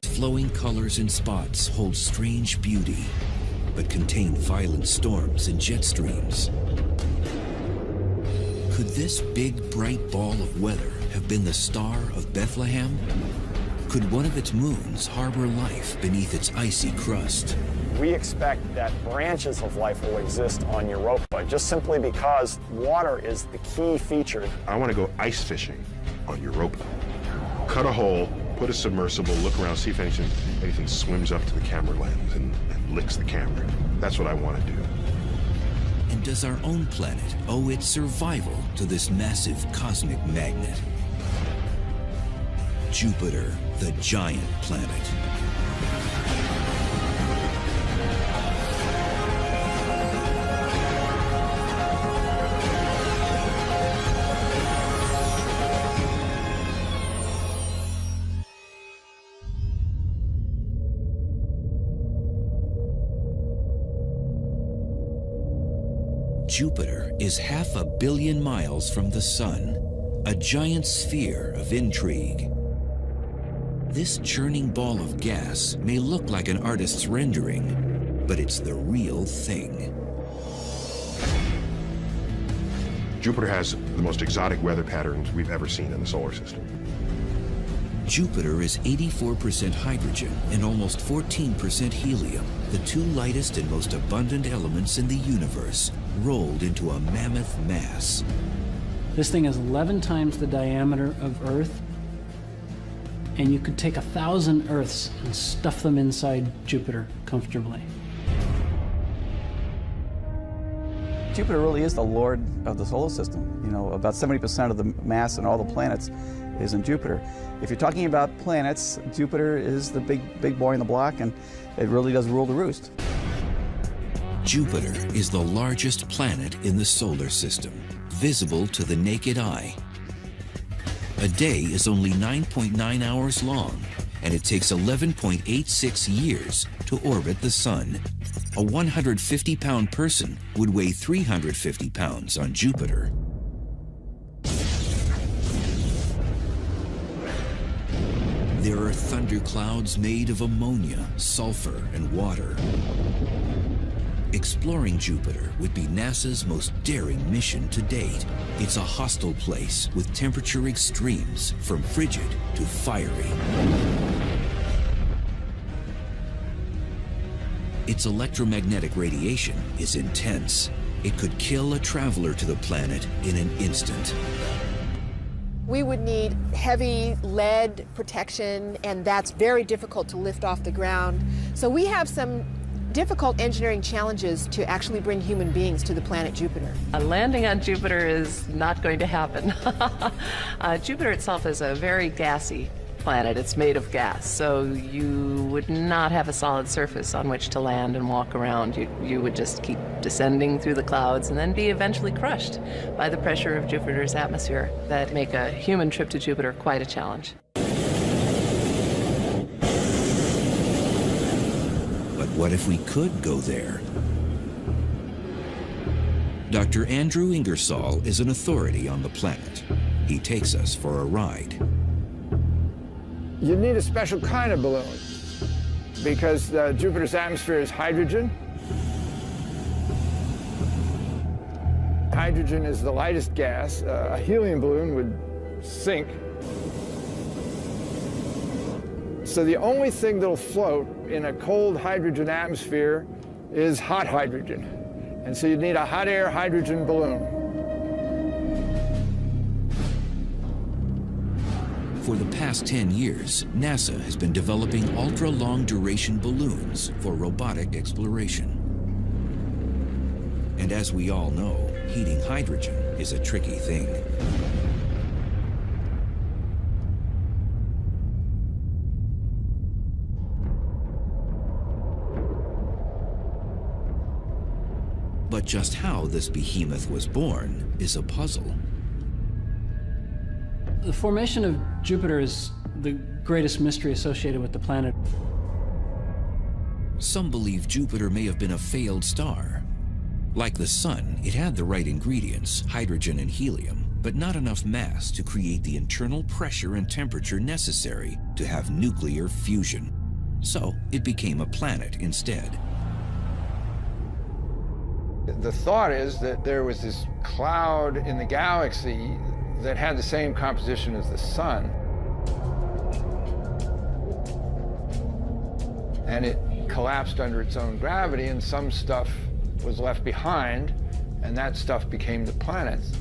Flowing colors and spots hold strange beauty, but contain violent storms and jet streams. Could this big, bright ball of weather have been the Star of Bethlehem? Could one of its moons harbor life beneath its icy crust? We expect that branches of life will exist on Europa, just simply because water is the key feature. I want to go ice fishing on Europa. Cut a hole, put a submersible, look around, see if anything swims up to the camera lens and licks the camera. That's what I want to do. And does our own planet owe its survival to this massive cosmic magnet? Jupiter, the giant planet. Jupiter is 500 million miles from the Sun, a giant sphere of intrigue. This churning ball of gas may look like an artist's rendering, but it's the real thing. Jupiter has the most exotic weather patterns we've ever seen in the solar system. Jupiter is 84% hydrogen and almost 14% helium, the two lightest and most abundant elements in the universe, rolled into a mammoth mass. This thing is 11 times the diameter of Earth, and you could take 1,000 Earths and stuff them inside Jupiter comfortably. Jupiter really is the lord of the solar system. You know, about 70% of the mass in all the planets is in Jupiter. If you're talking about planets, Jupiter is the big boy in the block, and it really does rule the roost. Jupiter is the largest planet in the solar system, visible to the naked eye. A day is only 9.9 hours long, and it takes 11.86 years to orbit the Sun. A 150-pound person would weigh 350 pounds on Jupiter. There are thunderclouds made of ammonia, sulfur, and water. Exploring Jupiter would be NASA's most daring mission to date. It's a hostile place with temperature extremes from frigid to fiery. Its electromagnetic radiation is intense. It could kill a traveler to the planet in an instant. We would need heavy lead protection, and that's very difficult to lift off the ground. So we have some difficult engineering challenges to actually bring human beings to the planet Jupiter. A landing on Jupiter is not going to happen. Jupiter itself is a very gassy planet. It's made of gas, so you would not have a solid surface on which to land and walk around. You would just keep descending through the clouds and then be eventually crushed by the pressure of Jupiter's atmosphere that make a human trip to Jupiter quite a challenge. But what if we could go there? Dr. Andrew Ingersoll is an authority on the planet. He takes us for a ride. You need a special kind of balloon because Jupiter's atmosphere is hydrogen. Hydrogen is the lightest gas. A helium balloon would sink. So the only thing that'll float in a cold hydrogen atmosphere is hot hydrogen. And so you need a hot air hydrogen balloon. For the past 10 years, NASA has been developing ultra-long duration balloons for robotic exploration. And as we all know, heating hydrogen is a tricky thing. But just how this behemoth was born is a puzzle. The formation of Jupiter is the greatest mystery associated with the planet. Some believe Jupiter may have been a failed star. Like the Sun, it had the right ingredients, hydrogen and helium, but not enough mass to create the internal pressure and temperature necessary to have nuclear fusion. So it became a planet instead. The thought is that there was this cloud in the galaxy that had the same composition as the sun. And it collapsed under its own gravity, and some stuff was left behind, and that stuff became the planets.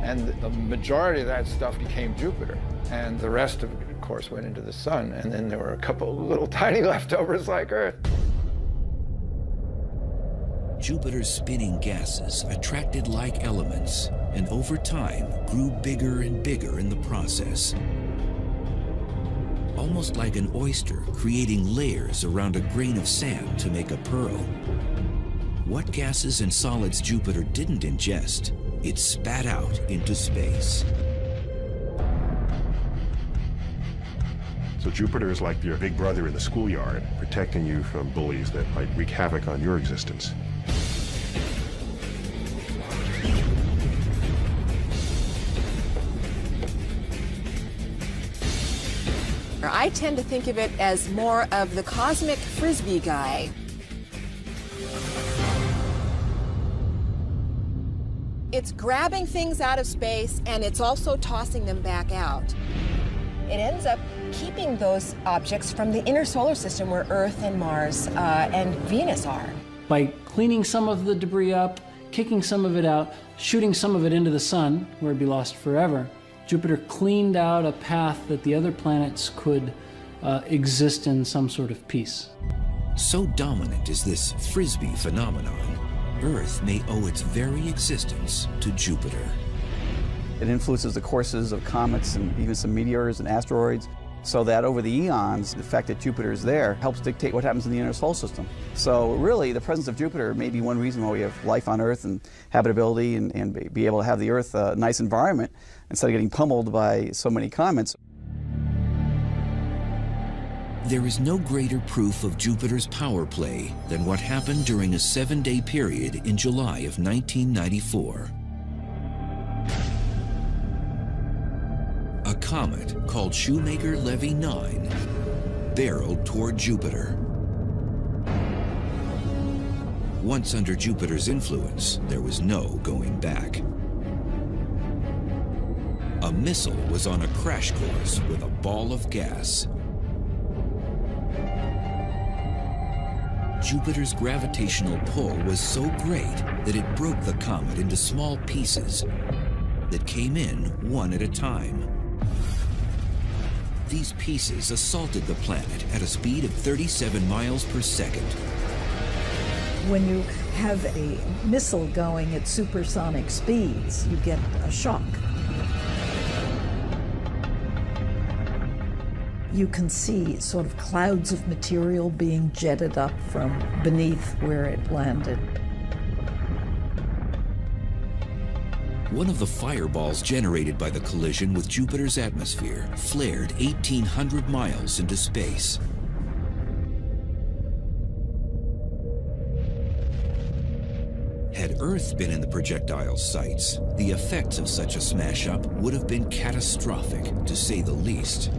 And the majority of that stuff became Jupiter, and the rest of it, of course, went into the sun, and then there were a couple of little tiny leftovers like Earth. Jupiter's spinning gases attracted like elements, and over time grew bigger and bigger in the process. Almost like an oyster creating layers around a grain of sand to make a pearl. What gases and solids Jupiter didn't ingest, it spat out into space. So Jupiter is like your big brother in the schoolyard, protecting you from bullies that might wreak havoc on your existence. I tend to think of it as more of the cosmic frisbee guy. It's grabbing things out of space, and it's also tossing them back out. It ends up keeping those objects from the inner solar system where Earth and Mars and Venus are. By cleaning some of the debris up, kicking some of it out, shooting some of it into the sun, where it'd be lost forever, Jupiter cleaned out a path that the other planets could exist in some sort of peace. So dominant is this frisbee phenomenon, Earth may owe its very existence to Jupiter. It influences the courses of comets and even some meteors and asteroids, so that over the eons, the fact that Jupiter is there helps dictate what happens in the inner solar system. So really, the presence of Jupiter may be one reason why we have life on Earth and habitability and be able to have the Earth a nice environment instead of getting pummeled by so many comets. There is no greater proof of Jupiter's power play than what happened during a 7-day period in July of 1994. A comet called 𝗍𝗵-Levy 9 barreled toward Jupiter. Once under Jupiter's influence, there was no going back. A missile was on a crash course with a ball of gas. Jupiter's gravitational pull was so great that it broke the comet into small pieces that came in one at a time. These pieces assaulted the planet at a speed of 37 miles per second. When you have a missile going at supersonic speeds, you get a shock. You can see sort of clouds of material being jetted up from beneath where it landed. One of the fireballs generated by the collision with Jupiter's atmosphere flared 1,800 miles into space. Had Earth been in the projectile's sights, the effects of such a smash-up would have been catastrophic, to say the least.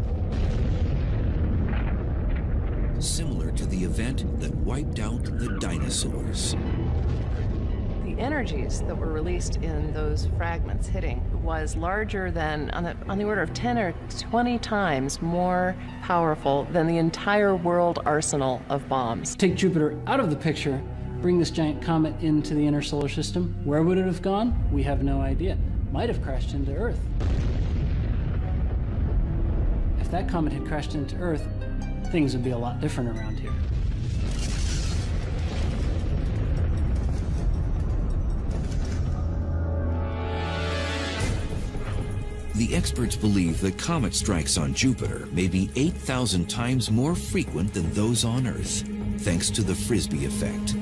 Similar to the event that wiped out the dinosaurs. The energies that were released in those fragments hitting was larger than, on the order of 10 or 20 times more powerful than the entire world arsenal of bombs. Take Jupiter out of the picture, bring this giant comet into the inner solar system. Where would it have gone? We have no idea. Might have crashed into Earth. If that comet had crashed into Earth, things would be a lot different around here. The experts believe that comet strikes on Jupiter may be 8,000 times more frequent than those on Earth, thanks to the Frisbee effect.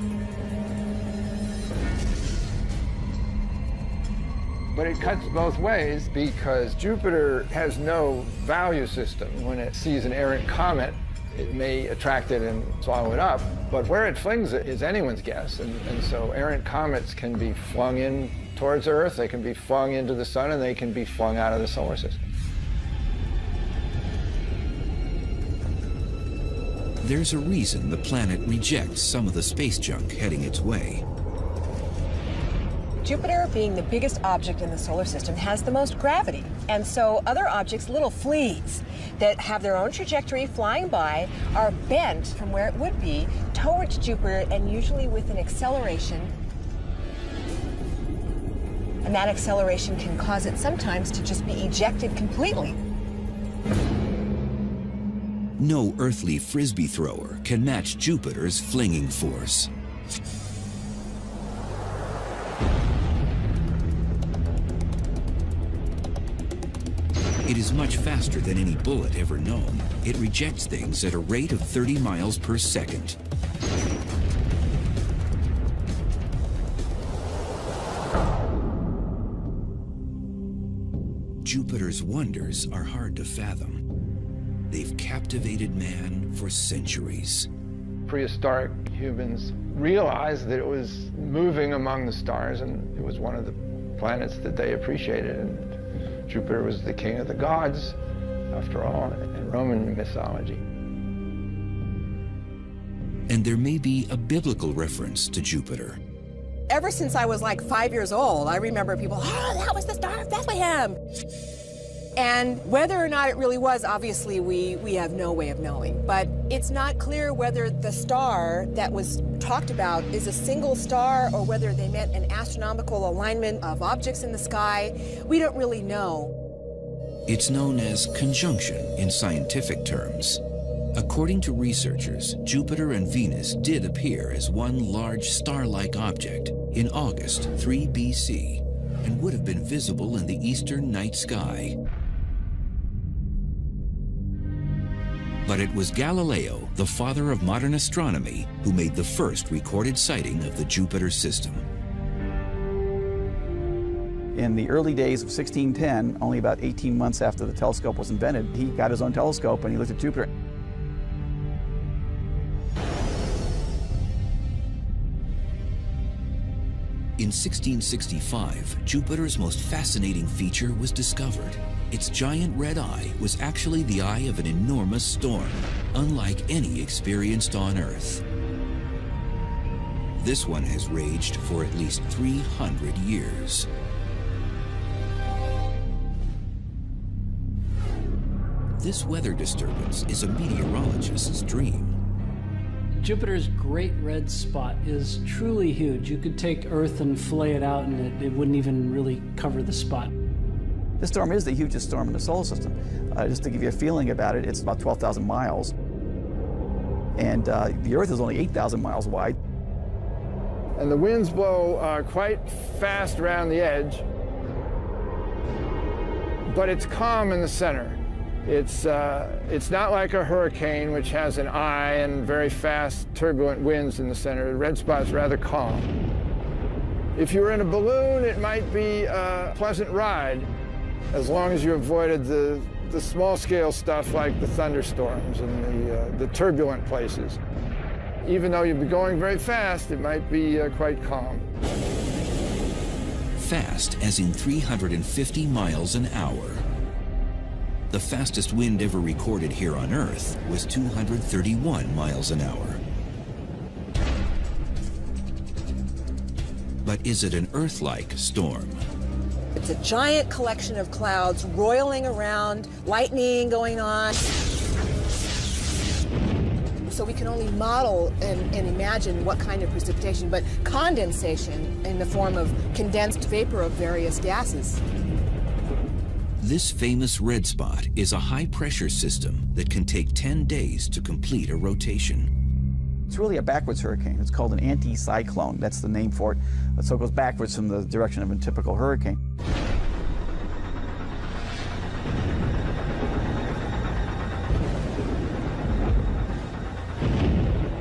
But it cuts both ways because Jupiter has no value system. When it sees an errant comet, it may attract it and swallow it up, but where it flings it is anyone's guess. And so errant comets can be flung in towards Earth, they can be flung into the sun, and they can be flung out of the solar system. There's a reason the planet rejects some of the space junk heading its way. Jupiter, being the biggest object in the solar system, has the most gravity. And so other objects, little fleas that have their own trajectory flying by, are bent from where it would be towards Jupiter, and usually with an acceleration. And that acceleration can cause it sometimes to just be ejected completely. No earthly frisbee thrower can match Jupiter's flinging force. It is much faster than any bullet ever known. It rejects things at a rate of 30 miles per second. Jupiter's wonders are hard to fathom. They've captivated man for centuries. Prehistoric humans realized that it was moving among the stars, and it was one of the planets that they appreciated. And Jupiter was the king of the gods, after all, in Roman mythology. And there may be a biblical reference to Jupiter. Ever since I was like 5 years old, I remember people, oh, that was the Star of Bethlehem. And whether or not it really was, obviously we have no way of knowing. But it's not clear whether the star that was talked about is a single star or whether they meant an astronomical alignment of objects in the sky. We don't really know. It's known as conjunction in scientific terms. According to researchers, Jupiter and Venus did appear as one large star-like object in August 3 BC and would have been visible in the eastern night sky. But it was Galileo, the father of modern astronomy, who made the first recorded sighting of the Jupiter system. In the early days of 1610, only about 18 months after the telescope was invented, he got his own telescope and he looked at Jupiter. In 1665, Jupiter's most fascinating feature was discovered. Its giant red eye was actually the eye of an enormous storm, unlike any experienced on Earth. This one has raged for at least 300 years. This weather disturbance is a meteorologist's dream. Jupiter's great red spot is truly huge. You could take Earth and fillet it out and it wouldn't even really cover the spot. This storm is the hugest storm in the solar system. Just to give you a feeling about it, it's about 12,000 miles. And the Earth is only 8,000 miles wide. And the winds blow quite fast around the edge, but it's calm in the center. It's not like a hurricane, which has an eye and very fast, turbulent winds in the center. The red spot's rather calm. If you were in a balloon, it might be a pleasant ride, as long as you avoided the small-scale stuff like the thunderstorms and the turbulent places. Even though you'd be going very fast, it might be quite calm. Fast as in 350 miles an hour. The fastest wind ever recorded here on Earth was 231 miles an hour. But is it an Earth-like storm? It's a giant collection of clouds roiling around, lightning going on. So we can only model and imagine what kind of precipitation, but condensation in the form of condensed vapor of various gases. This famous red spot is a high-pressure system that can take 10 days to complete a rotation. It's really a backwards hurricane. It's called an anticyclone. That's the name for it. So it goes backwards from the direction of a typical hurricane.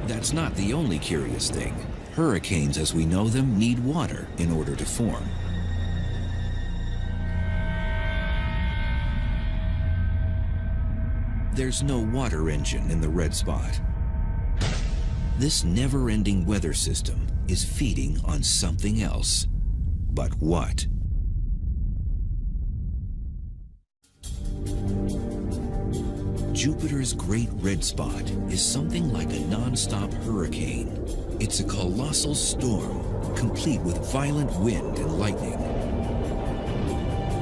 That's not the only curious thing. Hurricanes as we know them need water in order to form. there's no water engine in the red spot. This never-ending weather system is feeding on something else. But what? Jupiter's Great Red Spot is something like a non-stop hurricane. It's a colossal storm, complete with violent wind and lightning.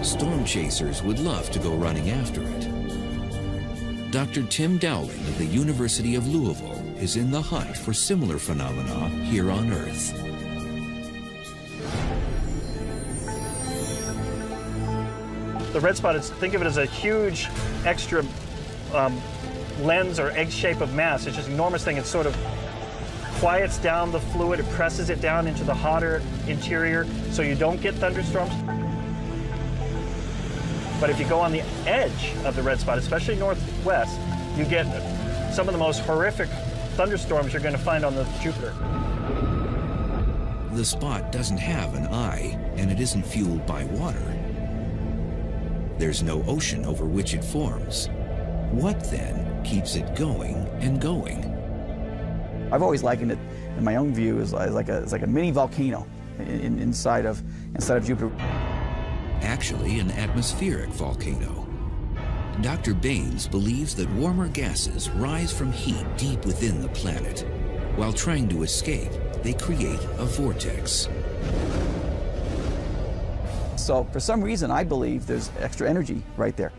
Storm chasers would love to go running after it. Dr. Tim Dowling of the University of Louisville is in the hunt for similar phenomena here on Earth. The red spot is, think of it as a huge extra lens or egg shape of mass. It's just an enormous thing. It sort of quiets down the fluid. It presses it down into the hotter interior so you don't get thunderstorms. But if you go on the edge of the red spot, especially northwest, you get some of the most horrific thunderstorms you're going to find on the Jupiter. The spot doesn't have an eye, and it isn't fueled by water. There's no ocean over which it forms. What then keeps it going and going? I've always likened it, in my own view, as like a mini volcano inside of Jupiter. Actually, an atmospheric volcano. Dr. Baines believes that warmer gases rise from heat deep within the planet. While trying to escape, they create a vortex. So, for some reason, I believe there's extra energy right there.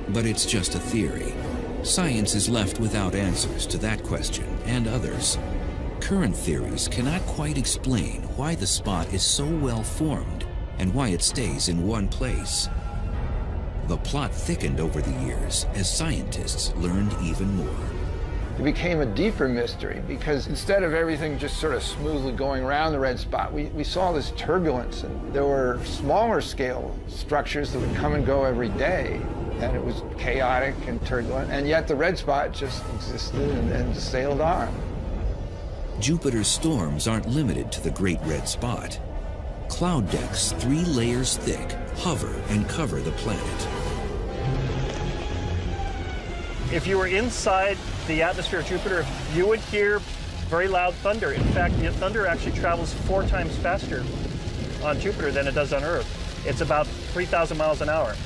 But it's just a theory. Science is left without answers to that question and others. Current theories cannot quite explain why the spot is so well formed and why it stays in one place. The plot thickened over the years as scientists learned even more. It became a deeper mystery because instead of everything just sort of smoothly going around the red spot, we saw this turbulence, and there were smaller scale structures that would come and go every day, and it was chaotic and turbulent, and yet the red spot just existed and sailed on. Jupiter's storms aren't limited to the Great Red Spot. Cloud decks 3 layers thick hover and cover the planet. If you were inside the atmosphere of Jupiter, you would hear very loud thunder. In fact, the thunder actually travels 4 times faster on Jupiter than it does on Earth. It's about 3,000 miles an hour.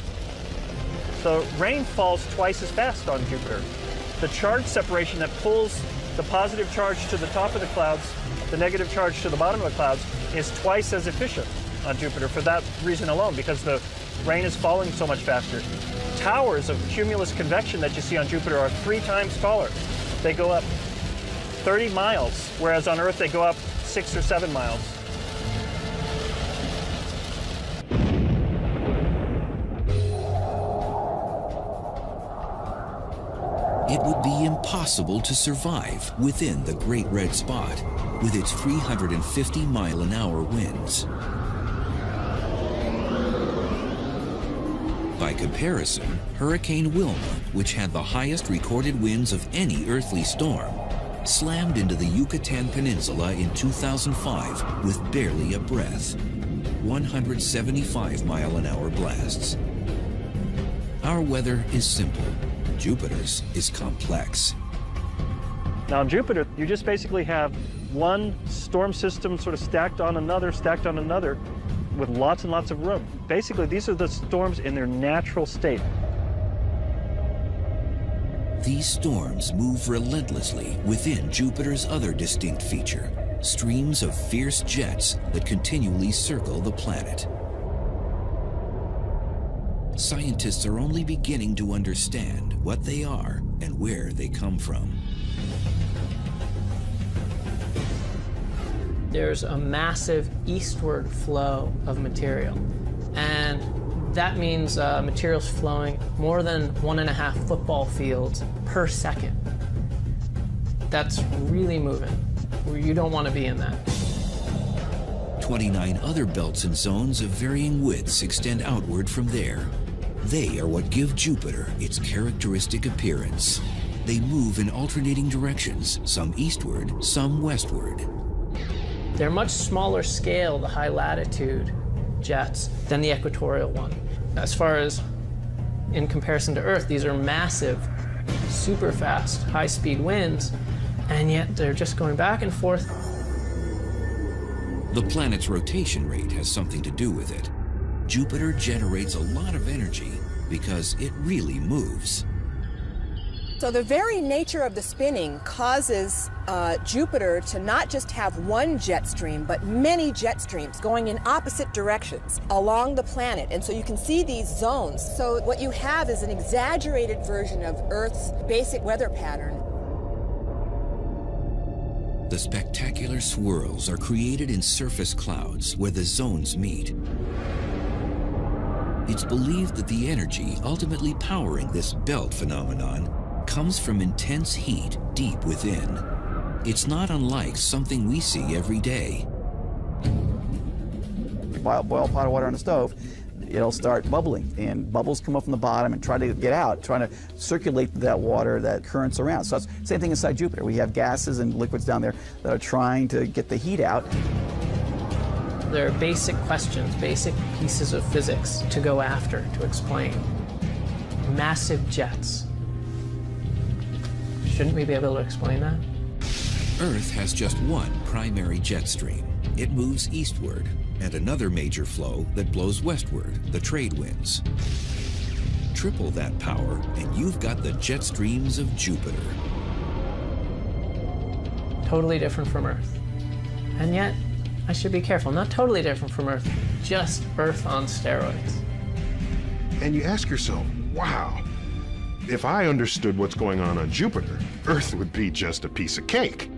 So rain falls twice as fast on Jupiter. The charge separation that pulls the positive charge to the top of the clouds, the negative charge to the bottom of the clouds, is twice as efficient on Jupiter for that reason alone, because the rain is falling so much faster. Towers of cumulus convection that you see on Jupiter are 3 times taller. They go up 30 miles, whereas on Earth they go up 6 or 7 miles. It would be impossible to survive within the Great Red Spot with its 350-mile-an-hour winds. By comparison, Hurricane Wilma, which had the highest recorded winds of any earthly storm, slammed into the Yucatan Peninsula in 2005 with barely a breath. 175-mile-an-hour blasts. Our weather is simple. Jupiter's is complex. Now on Jupiter, you just basically have one storm system sort of stacked on another, with lots and lots of room. Basically, these are the storms in their natural state. These storms move relentlessly within Jupiter's other distinct feature, streams of fierce jets that continually circle the planet. Scientists are only beginning to understand what they are and where they come from. There's a massive eastward flow of material, and that means material's flowing more than 1.5 football fields per second. That's really moving. You don't want to be in that. 29 other belts and zones of varying widths extend outward from there. They are what give Jupiter its characteristic appearance. They move in alternating directions, some eastward, some westward. They're much smaller scale, the high latitude jets, than the equatorial one. As far as in comparison to Earth, these are massive super fast, high-speed winds, and yet they're just going back and forth. The planet's rotation rate has something to do with it. Jupiter generates a lot of energy because it really moves. So the very nature of the spinning causes Jupiter to not just have one jet stream, but many jet streams going in opposite directions along the planet. And so you can see these zones. So what you have is an exaggerated version of Earth's basic weather pattern. The spectacular swirls are created in surface clouds where the zones meet. It's believed that the energy ultimately powering this belt phenomenon comes from intense heat deep within. It's not unlike something we see every day. Boil a pot of water on the stove, it'll start bubbling, and bubbles come up from the bottom and try to get out, trying to circulate that water, that currents around. So it's the same thing inside Jupiter. We have gases and liquids down there that are trying to get the heat out. There are basic questions, basic pieces of physics to go after, to explain. Massive jets. Shouldn't we be able to explain that? Earth has just one primary jet stream. It moves eastward, and another major flow that blows westward, the trade winds. Triple that power, and you've got the jet streams of Jupiter. Totally different from Earth. And yet, I should be careful. Not totally different from Earth, just Earth on steroids. And you ask yourself, wow, if I understood what's going on Jupiter, Earth would be just a piece of cake.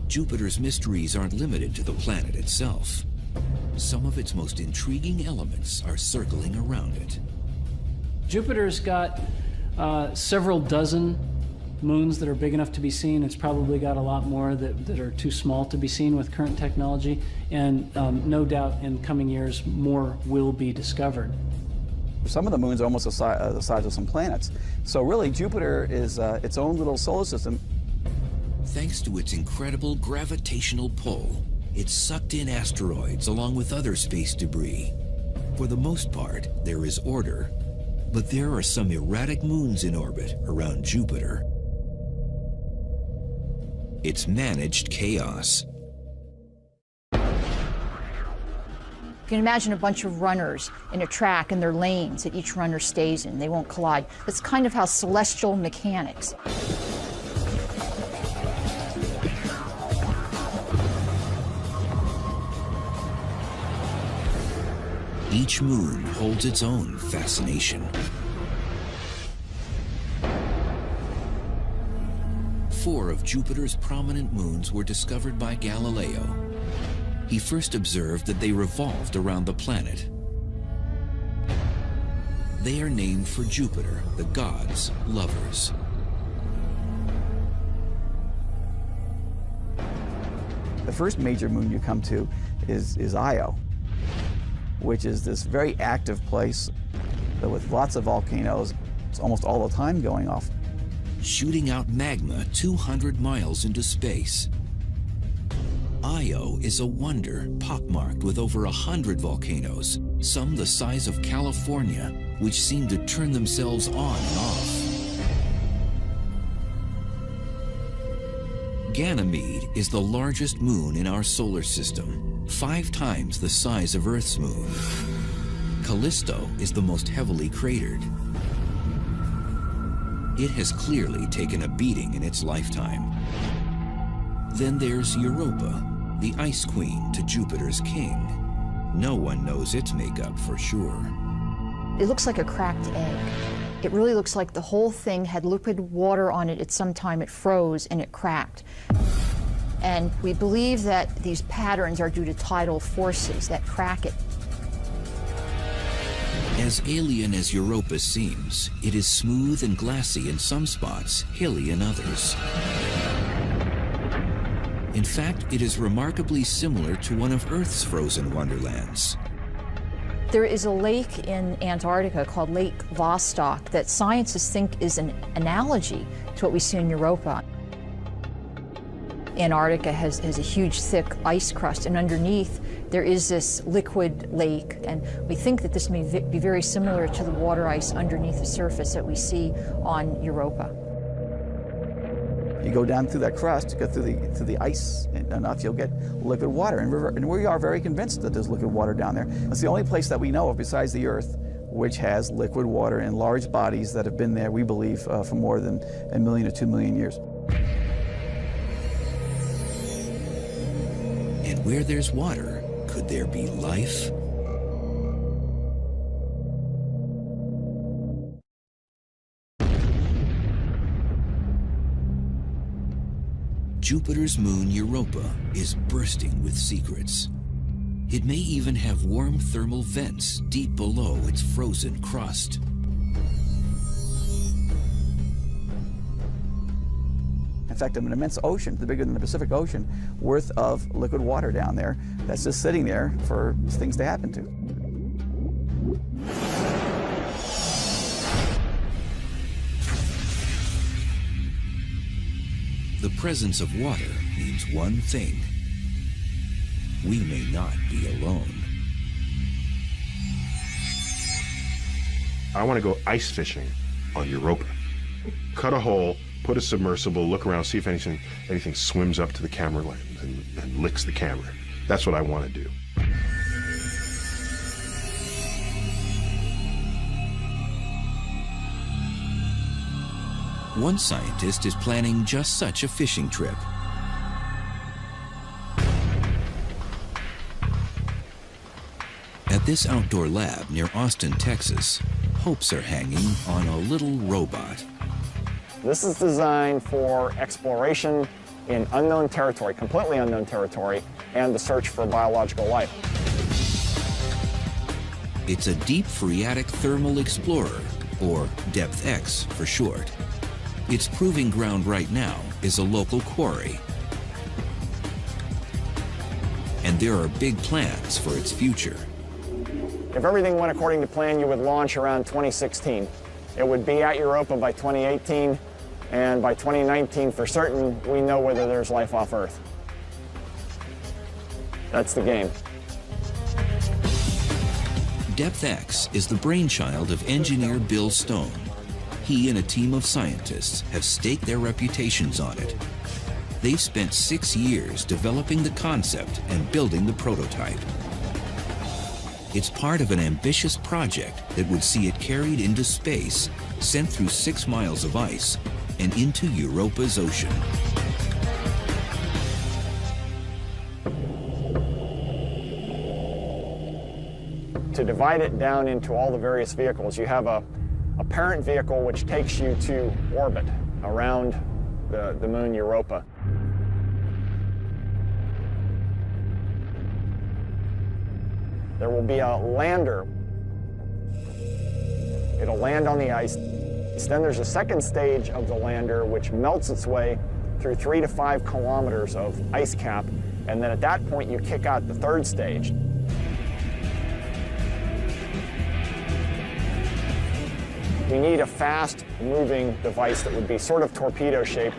Jupiter's mysteries aren't limited to the planet itself. Some of its most intriguing elements are circling around it. Jupiter's got several dozen moons that are big enough to be seen. It's probably got a lot more that are too small to be seen with current technology, and no doubt in coming years more will be discovered. Some of the moons are almost the size of some planets. So really Jupiter is its own little solar system. Thanks to its incredible gravitational pull, it sucked in asteroids along with other space debris. For the most part, there is order, but there are some erratic moons in orbit around Jupiter. It's managed chaos. You can imagine a bunch of runners in a track and their lanes that each runner stays in. They won't collide. That's kind of how celestial mechanics. Each moon holds its own fascination. 4 of Jupiter's prominent moons were discovered by Galileo. He first observed that they revolved around the planet. They are named for Jupiter, the god's lovers. The first major moon you come to is Io, which is this very active place with lots of volcanoes. It's almost all the time going off. Shooting out magma 200 miles into space. Io is a wonder, pockmarked with over 100 volcanoes, some the size of California, which seem to turn themselves on and off. Ganymede is the largest moon in our solar system, 5 times the size of Earth's moon. Callisto is the most heavily cratered. It has clearly taken a beating in its lifetime. Then there's Europa, the ice queen to Jupiter's king. No one knows its makeup for sure. It looks like a cracked egg. It really looks like the whole thing had liquid water on it at some time. It froze and it cracked. And we believe that these patterns are due to tidal forces that crack it. As alien as Europa seems, it is smooth and glassy in some spots, hilly in others. In fact, it is remarkably similar to one of Earth's frozen wonderlands. There is a lake in Antarctica called Lake Vostok that scientists think is an analogy to what we see in Europa. Antarctica has a huge thick ice crust, and underneath there is this liquid lake, and we think that this may be very similar to the water ice underneath the surface that we see on Europa. You go down through that crust, go through the ice enough, you'll get liquid water. And we are very convinced that there's liquid water down there. It's the only place that we know of besides the Earth which has liquid water in large bodies that have been there, we believe, for more than 1 million to 2 million years. And where there's water, could there be life? Jupiter's moon Europa is bursting with secrets. It may even have warm thermal vents deep below its frozen crust. In fact, an immense ocean, bigger than the Pacific Ocean, worth of liquid water down there that's just sitting there for things to happen to. The presence of water means one thing. We may not be alone. I want to go ice fishing on Europa. Cut a hole, put a submersible, look around, see if anything swims up to the camera lens and licks the camera. That's what I want to do. One scientist is planning just such a fishing trip. At this outdoor lab near Austin, Texas, hopes are hanging on a little robot. This is designed for exploration in unknown territory, completely unknown territory, and the search for biological life. It's a deep phreatic thermal explorer, or 𝗵𝗍𝗄 for short. Its proving ground right now is a local quarry. And there are big plans for its future. If everything went according to plan, you would launch around 2016. It would be at Europa by 2018, and by 2019, for certain, we know whether there's life off Earth. That's the game. 𝗵𝗍𝗄 is the brainchild of engineer Bill Stone. He and a team of scientists have staked their reputations on it. They've spent 6 years developing the concept and building the prototype. It's part of an ambitious project that would see it carried into space, sent through 6 miles of ice, and into Europa's ocean. To divide it down into all the various vehicles, you have a parent vehicle which takes you to orbit around the moon Europa. There will be a lander. It'll land on the ice. Then there's a second stage of the lander which melts its way through 3 to 5 kilometers of ice cap, and then at that point you kick out the third stage. We need a fast-moving device that would be sort of torpedo-shaped,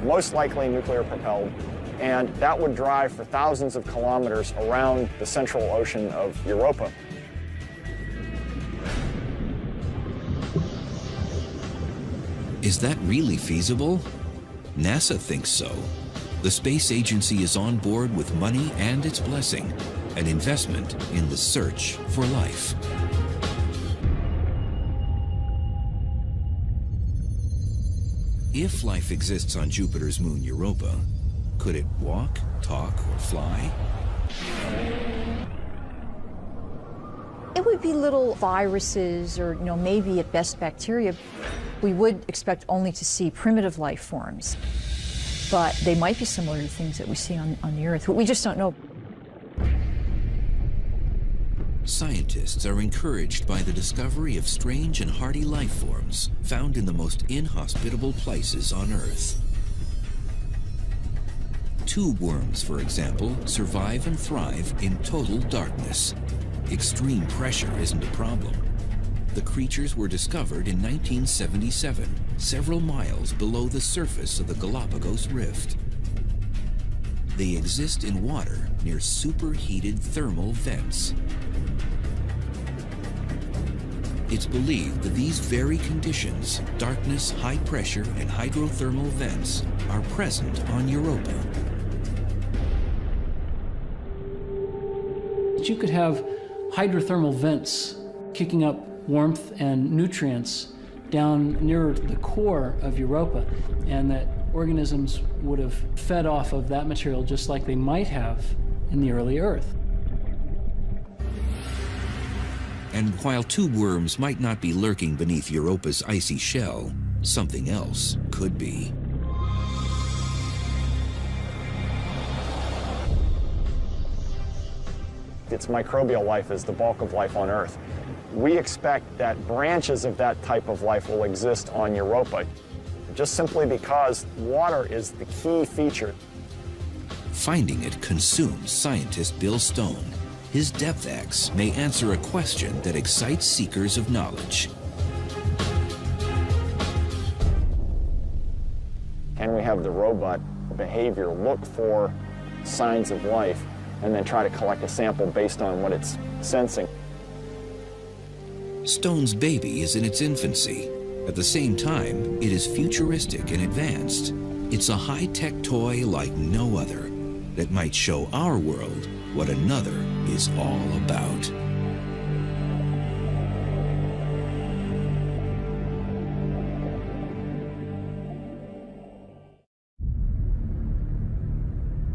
most likely nuclear-propelled, and that would drive for thousands of kilometers around the central ocean of Europa. Is that really feasible? NASA thinks so. The space agency is on board with money and its blessing, an investment in the search for life. If life exists on Jupiter's moon Europa, could it walk, talk, or fly? It would be little viruses or, maybe at best bacteria. We would expect only to see primitive life forms, but they might be similar to things that we see on the Earth. We just don't know. Scientists are encouraged by the discovery of strange and hardy life forms found in the most inhospitable places on Earth. Tube worms, for example, survive and thrive in total darkness. Extreme pressure isn't a problem. The creatures were discovered in 1977, several miles below the surface of the Galapagos Rift. They exist in water near superheated thermal vents. It's believed that these very conditions, darkness, high pressure, and hydrothermal vents, are present on Europa. You could have hydrothermal vents kicking up warmth and nutrients down near the core of Europa, and that organisms would have fed off of that material just like they might have in the early Earth. And while tube worms might not be lurking beneath Europa's icy shell, something else could be. Its microbial life is the bulk of life on Earth. We expect that branches of that type of life will exist on Europa, just simply because water is the key feature. Finding it consumes scientist Bill Stone. His 𝗵𝗍𝗃 may answer a question that excites seekers of knowledge. Can we have the robot behavior look for signs of life and then try to collect a sample based on what it's sensing? Stone's baby is in its infancy. At the same time, it is futuristic and advanced. It's a high-tech toy like no other that might show our world what another is all about.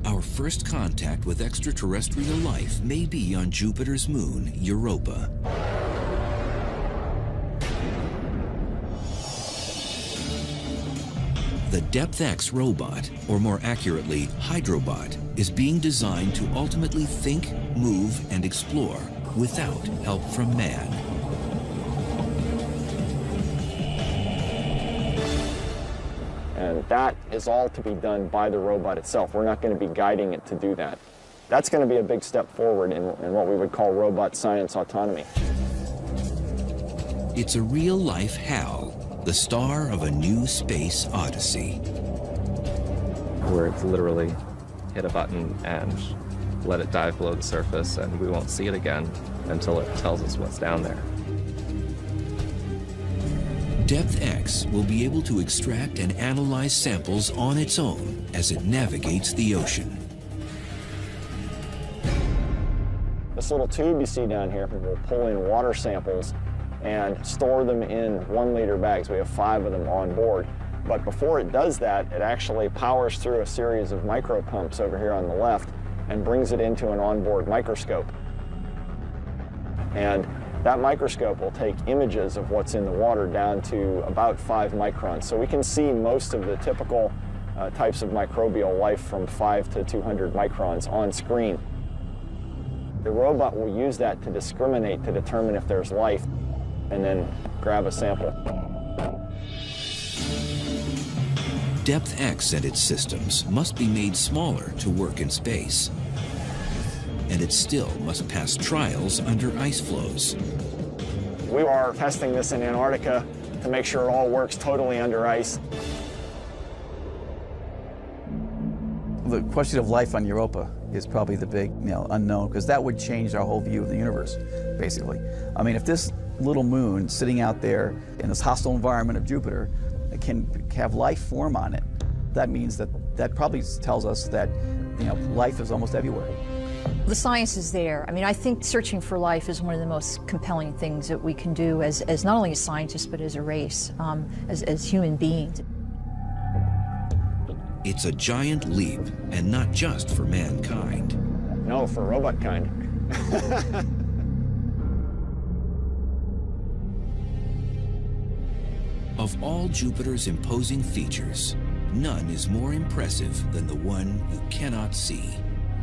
Our first contact with extraterrestrial life may be on Jupiter's moon, Europa. The 𝗵𝗍𝗃 robot, or more accurately, Hydrobot, is being designed to ultimately think, move, and explore without help from man. And that is all to be done by the robot itself. We're not going to be guiding it to do that. That's going to be a big step forward in what we would call robot science autonomy. It's a real-life HAL, the star of a new space odyssey. Where it's literally hit a button and let it dive below the surface, and we won't see it again until it tells us what's down there. 𝗵𝗍𝗃 will be able to extract and analyze samples on its own as it navigates the ocean. This little tube you see down here will pull in water samples and store them in 1-liter bags. We have 5 of them on board. But before it does that, it actually powers through a series of micro pumps over here on the left and brings it into an onboard microscope. And that microscope will take images of what's in the water down to about 5 microns. So we can see most of the typical types of microbial life from 5 to 200 microns on screen. The robot will use that to discriminate, to determine if there's life, and then grab a sample. 𝗵𝗍𝗃 and its systems must be made smaller to work in space. And it still must pass trials under ice flows. We are testing this in Antarctica to make sure it all works totally under ice. The question of life on Europa is probably the big unknown, because that would change our whole view of the universe, basically. I mean, if this little moon sitting out there in this hostile environment of Jupiter can have life form on it, that means that probably tells us that life is almost everywhere. The science is there. I mean, I think searching for life is one of the most compelling things that we can do as not only as scientists, but as a race, as human beings. It's a giant leap, and not just for mankind. No, for robot kind. Of all Jupiter's imposing features, none is more impressive than the one you cannot see.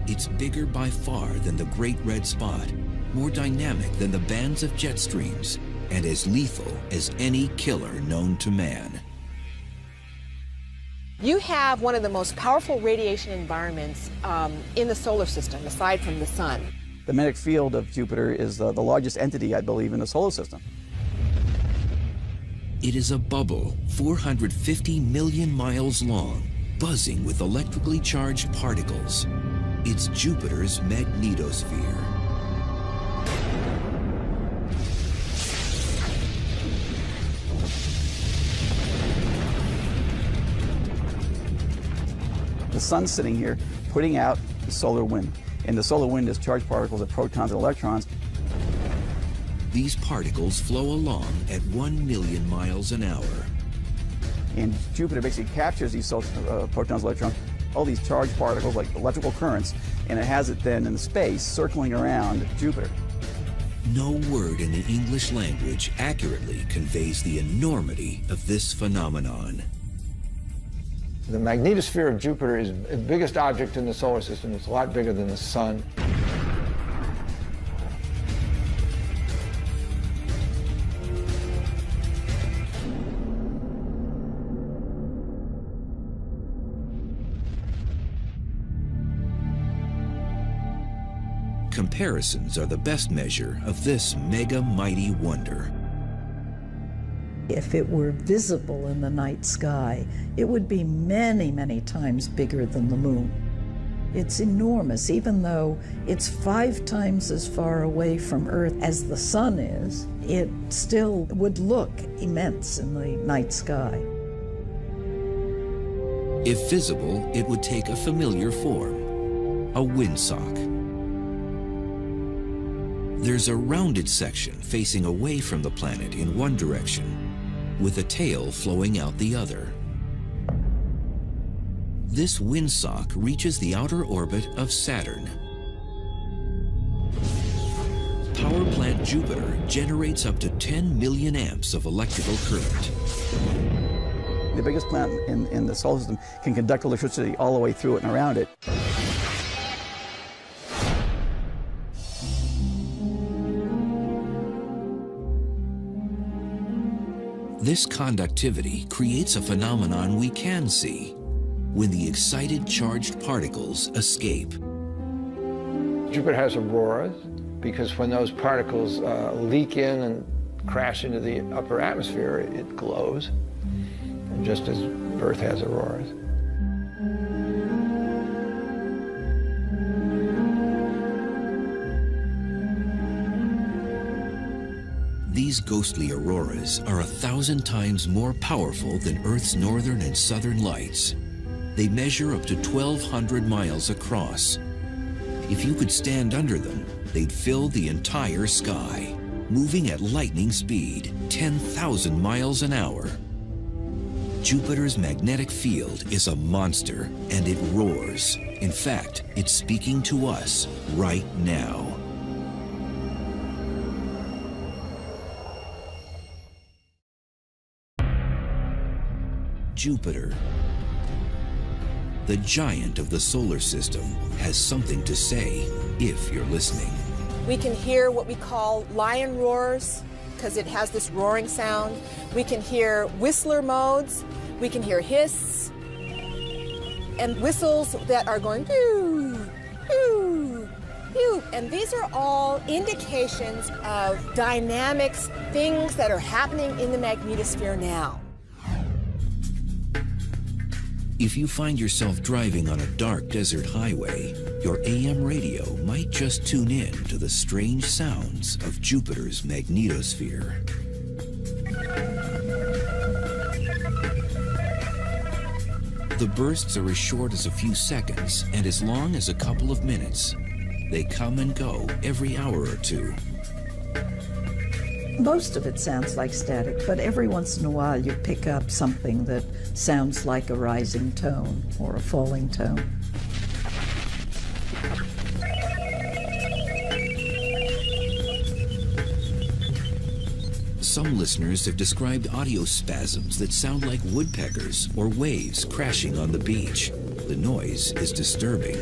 It's bigger by far than the Great Red Spot, more dynamic than the bands of jet streams, and as lethal as any killer known to man. You have one of the most powerful radiation environments in the solar system, aside from the sun. The magnetic field of Jupiter is the largest entity, I believe, in the solar system. It is a bubble 450 million miles long, buzzing with electrically charged particles. It's Jupiter's magnetosphere. The sun's sitting here putting out the solar wind. And the solar wind is charged particles of protons and electrons. These particles flow along at 1 million miles an hour. And Jupiter basically captures these protons, electrons, all these charged particles like electrical currents, and it has it then in space circling around Jupiter. No word in the English language accurately conveys the enormity of this phenomenon. The magnetosphere of Jupiter is the biggest object in the solar system. It's a lot bigger than the sun. Comparisons are the best measure of this mega mighty wonder. If it were visible in the night sky, it would be many, many times bigger than the moon. It's enormous, even though it's 5 times as far away from Earth as the sun is, it still would look immense in the night sky. If visible, it would take a familiar form, a windsock. There's a rounded section facing away from the planet in one direction, with a tail flowing out the other. This windsock reaches the outer orbit of Saturn. Power plant Jupiter generates up to 10 million amps of electrical current. The biggest planet in the solar system can conduct electricity all the way through it and around it. This conductivity creates a phenomenon we can see when the excited charged particles escape. Jupiter has auroras because when those particles leak in and crash into the upper atmosphere, it glows, and just as Earth has auroras. These ghostly auroras are 1,000 times more powerful than Earth's northern and southern lights. They measure up to 1,200 miles across. If you could stand under them, they'd fill the entire sky, moving at lightning speed, 10,000 miles an hour. Jupiter's magnetic field is a monster, and it roars. In fact, it's speaking to us right now. Jupiter, the giant of the solar system, has something to say if you're listening. We can hear what we call lion roars because it has this roaring sound. We can hear whistler modes. We can hear hiss and whistles that are going pew, pew, pew. And these are all indications of dynamics, things that are happening in the magnetosphere now. If you find yourself driving on a dark desert highway, your AM radio might just tune in to the strange sounds of Jupiter's magnetosphere. The bursts are as short as a few seconds and as long as a couple of minutes. They come and go every hour or two. Most of it sounds like static, but every once in a while you pick up something that sounds like a rising tone or a falling tone. Some listeners have described audio spasms that sound like woodpeckers or waves crashing on the beach. The noise is disturbing.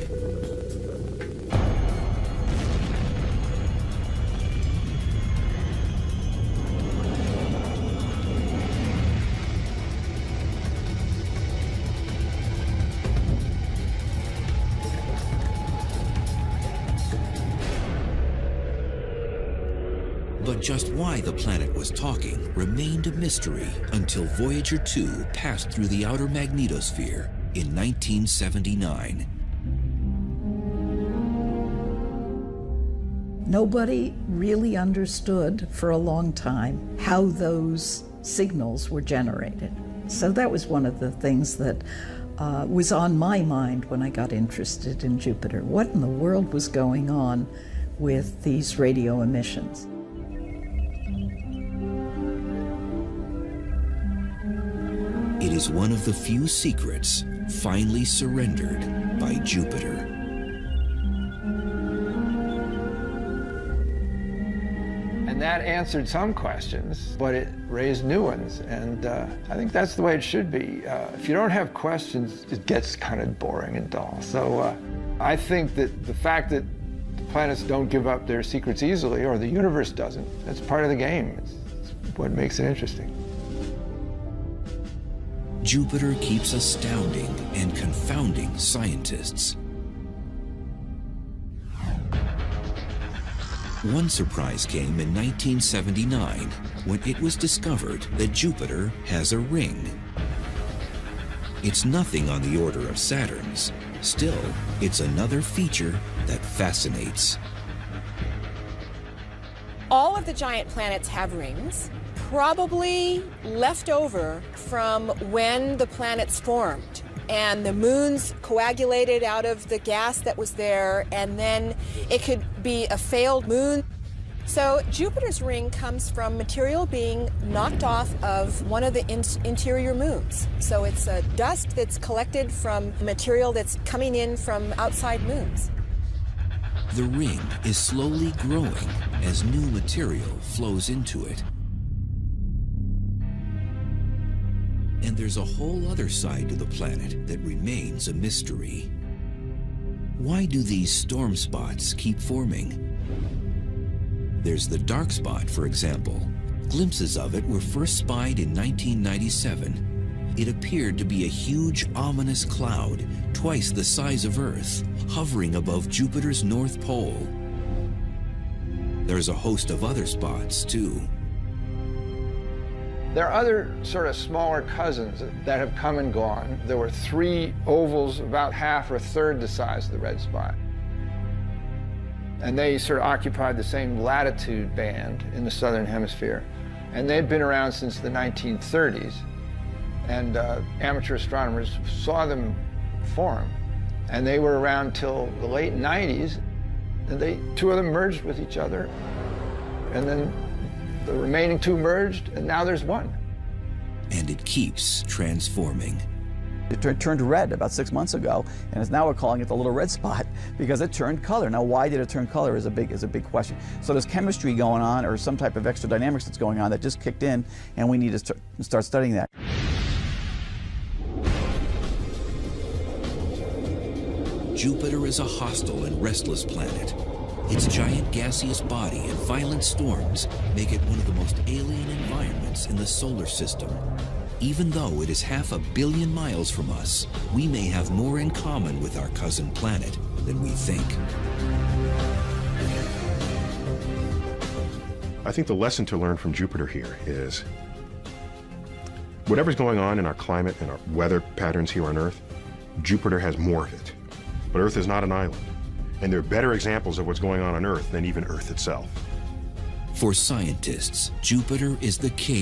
But just why the planet was talking remained a mystery until Voyager 2 passed through the outer magnetosphere in 1979. Nobody really understood for a long time how those signals were generated. So that was one of the things that was on my mind when I got interested in Jupiter. What in the world was going on with these radio emissions? It is one of the few secrets finally surrendered by Jupiter. And that answered some questions, but it raised new ones. And I think that's the way it should be. If you don't have questions, it gets kind of boring and dull. So I think that the fact that the planets don't give up their secrets easily, or the universe doesn't, that's part of the game. It's what makes it interesting. Jupiter keeps astounding and confounding scientists. One surprise came in 1979 when it was discovered that Jupiter has a ring. It's nothing on the order of Saturn's. Still, it's another feature that fascinates. All of the giant planets have rings, probably left over from when the planets formed. And the moons coagulated out of the gas that was there, and then it could be a failed moon. So Jupiter's ring comes from material being knocked off of one of the interior moons. So it's dust that's collected from material that's coming in from outside moons. The ring is slowly growing as new material flows into it. And there's a whole other side to the planet that remains a mystery. Why do these storm spots keep forming? There's the dark spot, for example. Glimpses of it were first spied in 1997. It appeared to be a huge, ominous cloud, twice the size of Earth, hovering above Jupiter's North Pole. There's a host of other spots, too. There are other sort of smaller cousins that have come and gone. There were 3 ovals about half or a third the size of the red spot. And they sort of occupied the same latitude band in the southern hemisphere. And they'd been around since the 1930s. And amateur astronomers saw them form. And they were around till the late 90s. And 2 of them merged with each other. And then the remaining 2 merged, and now there's 1. And it keeps transforming. It turned red about 6 months ago, and now we're calling it the little red spot because it turned color. Now, why did it turn color is a big question. So there's chemistry going on, or some type of extra dynamics that's going on that just kicked in, and we need to start studying that. Jupiter is a hostile and restless planet. Its giant gaseous body and violent storms make it one of the most alien environments in the solar system. Even though it is 500 million miles from us, we may have more in common with our cousin planet than we think. I think the lesson to learn from Jupiter here is whatever's going on in our climate and our weather patterns here on Earth, Jupiter has more of it. But Earth is not an island. And there are better examples of what's going on Earth than even Earth itself. For scientists, Jupiter is the king